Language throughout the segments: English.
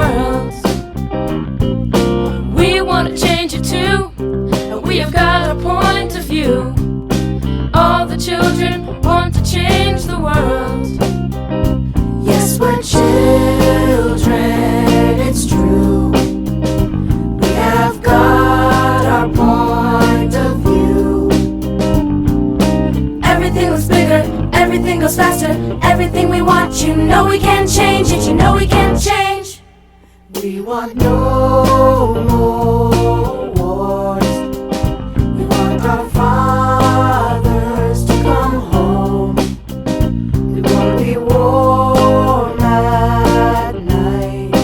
world. We want to change it too, and we have got a point of view. All the children want to change the world. Yes, we're children, it's true. We have got our point of view. Everything looks bigger, everything goes faster, everything we want, you know we can change it, you know we can change. We want no more wars. We want our fathers to come home. We want to be warm at night.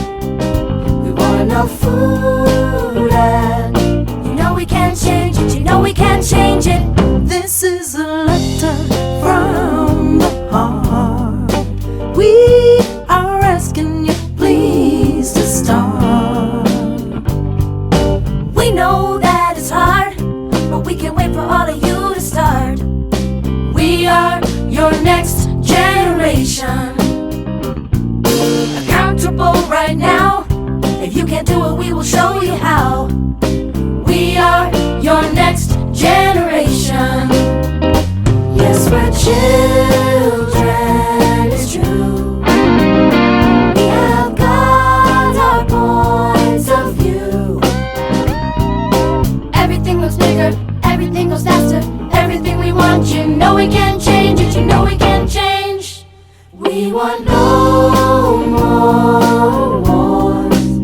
We want enough food, and you know we can change it, you know we can change it. This is a letter from the heart. We are asking you please to start. We know that it's hard, but we can't wait for all of you to start. We are your next generation. Accountable right now. If you can't do it, we will show you how. We are your next generation. Yes, we're children, it's true. We have got our points of view. Everything looks bigger, everything goes faster, everything we want, you know we can change it, you know we can change. We want no more wars.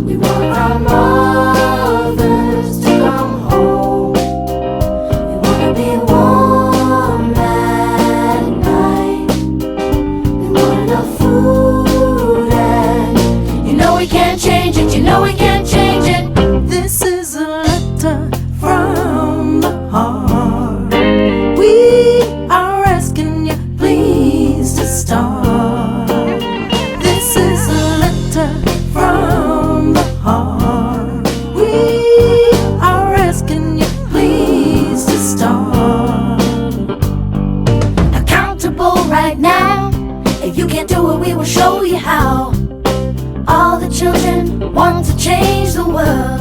We want our mothers to come home. We want to be warm at night. We want enough food, and you know we can change it, you know we can change it. This is a letter from the heart. We are asking you please to start. This is a letter from the heart. We are asking you please to start. Accountable right now. If you can't do it, we will show you how. All the children want to change the world.